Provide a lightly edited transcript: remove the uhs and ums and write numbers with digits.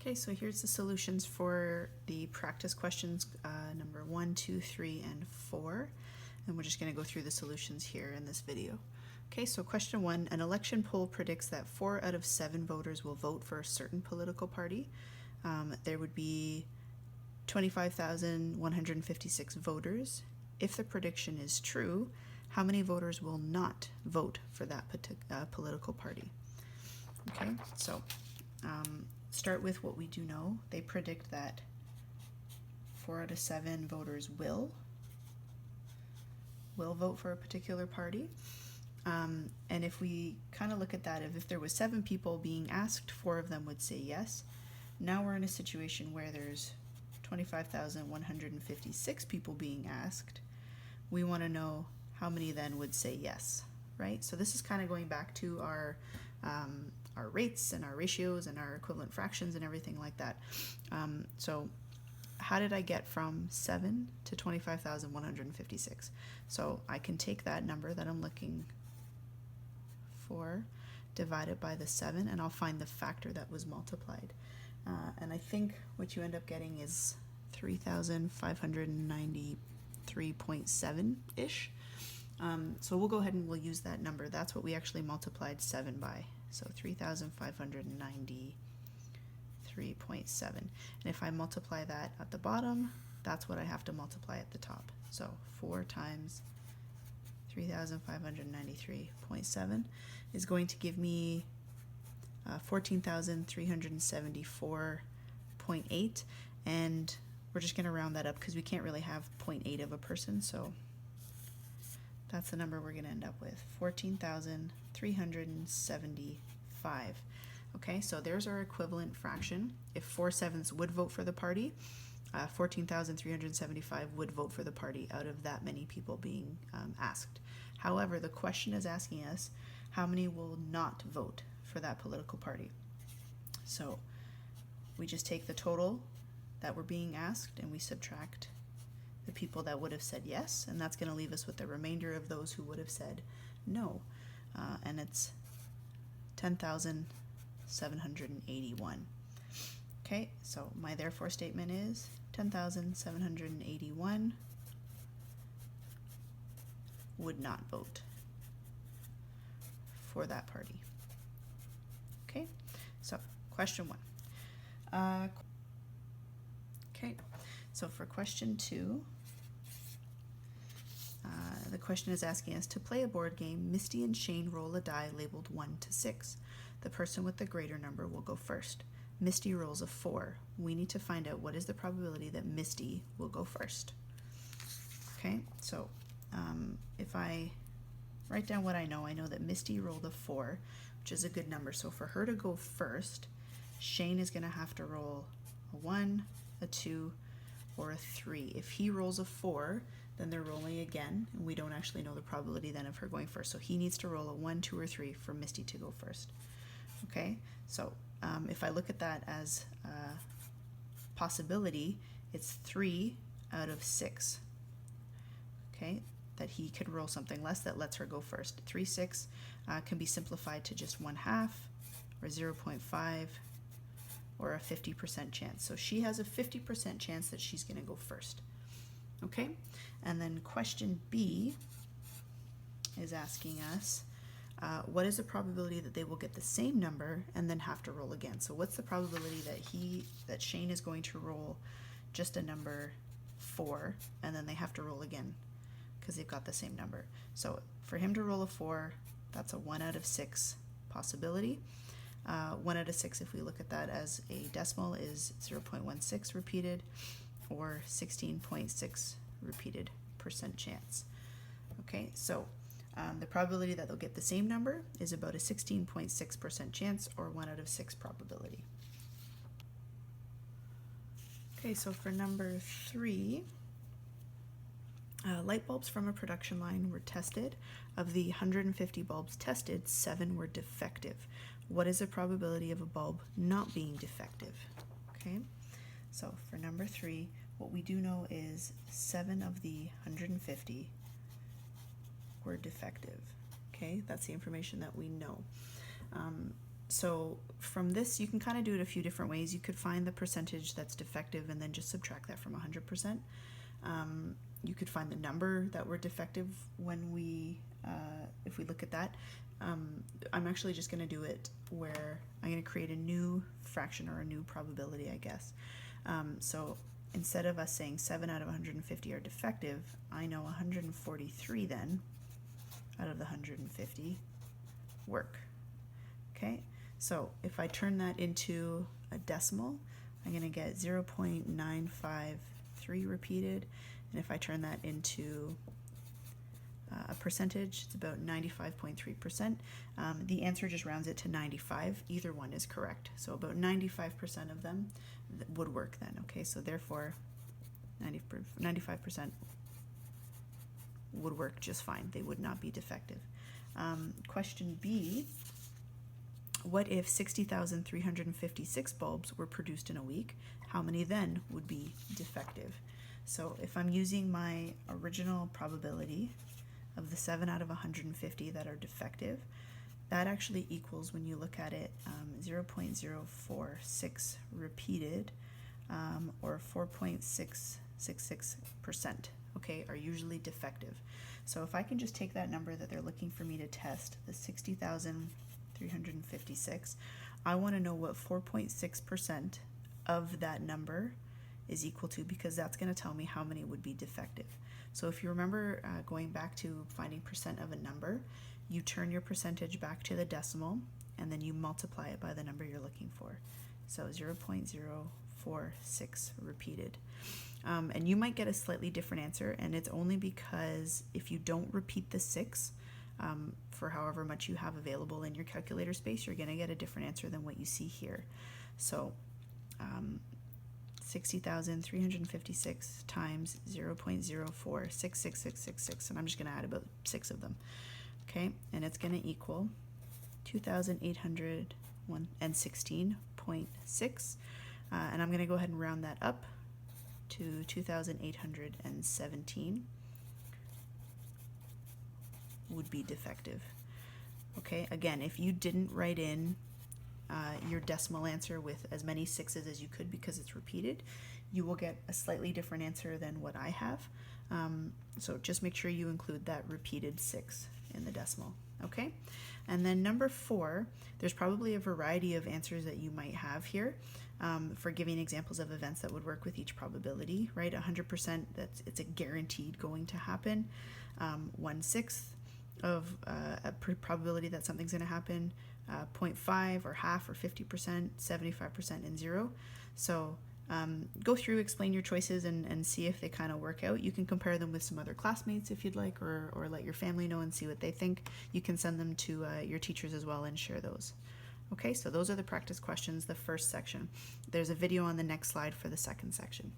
Okay, so here's the solutions for the practice questions number 1, 2, 3, and 4. And we're just going to go through the solutions here in this video. Okay, so question 1, an election poll predicts that 4 out of 7 voters will vote for a certain political party. There would be 25,156 voters. If the prediction is true, how many voters will not vote for that political party? Okay, so start with what we do know. They predict that 4 out of 7 voters will vote for a particular party. And if we kind of look at that, if there was 7 people being asked, 4 of them would say yes. Now we're in a situation where there's 25,156 people being asked. We want to know how many then would say yes, right? So this is kind of going back to our rates and our ratios and our equivalent fractions and everything like that. So how did I get from 7 to 25,156? So I can take that number that I'm looking for, divide it by the 7, and I'll find the factor that was multiplied. And I think what you end up getting is 3,593.7-ish. So we'll go ahead and we'll use that number. That's what we actually multiplied 7 by. So 3,593.7. And if I multiply that at the bottom, that's what I have to multiply at the top. So 4 times 3,593.7 is going to give me 14,374.8, and we're just going to round that up because we can't really have 0.8 of a person, so that's the number we're going to end up with, 14,375. Okay, so there's our equivalent fraction. If 4/7 would vote for the party, 14,375 would vote for the party out of that many people being asked. However, the question is asking us how many will not vote for that political party. So we just take the total that we're being asked and we subtract the people that would have said yes, and that's going to leave us with the remainder of those who would have said no, and it's 10,781. Okay, so my therefore statement is 10,781 would not vote for that party. Okay, so question 1. Okay, so for question 2, the question is asking us to play a board game. Misty and Shane roll a die labeled 1 to 6. The person with the greater number will go first. Misty rolls a 4. We need to find out what is the probability that Misty will go first. Okay, so if I write down what I know that Misty rolled a 4, which is a good number. So for her to go first, Shane is going to have to roll a 1, a 2, or a 3. If he rolls a 4, then they're rolling again, and we don't actually know the probability then of her going first. So he needs to roll a 1, 2, or 3 for Misty to go first. Okay, so if I look at that as a possibility, it's 3 out of 6. Okay, that he could roll something less that lets her go first. 3, 6 can be simplified to just 1/2, or 0.5, or a 50% chance. So she has a 50% chance that she's going to go first. Okay, and then question B is asking us what is the probability that they will get the same number and then have to roll again? So what's the probability that Shane is going to roll just a number 4 and then they have to roll again because they've got the same number? So for him to roll a 4, that's a 1 out of 6 possibility. 1 out of 6, if we look at that as a decimal, is 0.16 repeated, or 16.6 repeated percent chance. Okay, so the probability that they'll get the same number is about a 16.6% chance, or 1 out of 6 probability. Okay, so for number 3, light bulbs from a production line were tested. Of the 150 bulbs tested, 7 were defective. What is the probability of a bulb not being defective? Okay, so for number 3, what we do know is 7 of the 150 were defective. Okay, that's the information that we know. So from this, you can kind of do it a few different ways. You could find the percentage that's defective and then just subtract that from 100%. You could find the number that we're defective when we, if we look at that. I'm actually just going to do it where I'm going to create a new fraction or a new probability, I guess. So instead of us saying 7 out of 150 are defective, I know 143 then out of the 150 work. Okay, so if I turn that into a decimal, I'm going to get 0.953 repeated. And if I turn that into a percentage, it's about 95.3%. The answer just rounds it to 95. Either one is correct. So about 95% of them would work then. Okay, so therefore 95% would work just fine. They would not be defective. Question B, what if 60,356 bulbs were produced in a week? How many then would be defective? So if I'm using my original probability of the 7 out of 150 that are defective, that actually equals, when you look at it, 0.046 repeated, or 4.666%, okay, are usually defective. So if I can just take that number that they're looking for me to test, the 60,356, I want to know what 4.6% of that number is equal to, because that's going to tell me how many would be defective. So if you remember going back to finding percent of a number, you turn your percentage back to the decimal and then you multiply it by the number you're looking for. So 0.046 repeated. And you might get a slightly different answer, and it's only because if you don't repeat the 6 for however much you have available in your calculator space, you're going to get a different answer than what you see here. So 60,356 times 0.0466666, and I'm just going to add about 6 of them. Okay, and it's going to equal 2,816.6, and I'm going to go ahead and round that up to 2,817 would be defective. Okay, again, if you didn't write in your decimal answer with as many 6s as you could because it's repeated, you will get a slightly different answer than what I have. So just make sure you include that repeated 6 in the decimal. Okay, and then number 4, there's probably a variety of answers that you might have here for giving examples of events that would work with each probability, right? 100%, it's a guaranteed going to happen. 1/6 of a probability that something's going to happen. 0.5 or half or 50%, 75%, and 0. So go through, explain your choices, and see if they kind of work out. You can compare them with some other classmates if you'd like, or let your family know and see what they think. You can send them to your teachers as well and share those. Okay, so those are the practice questions, the first section. There's a video on the next slide for the second section.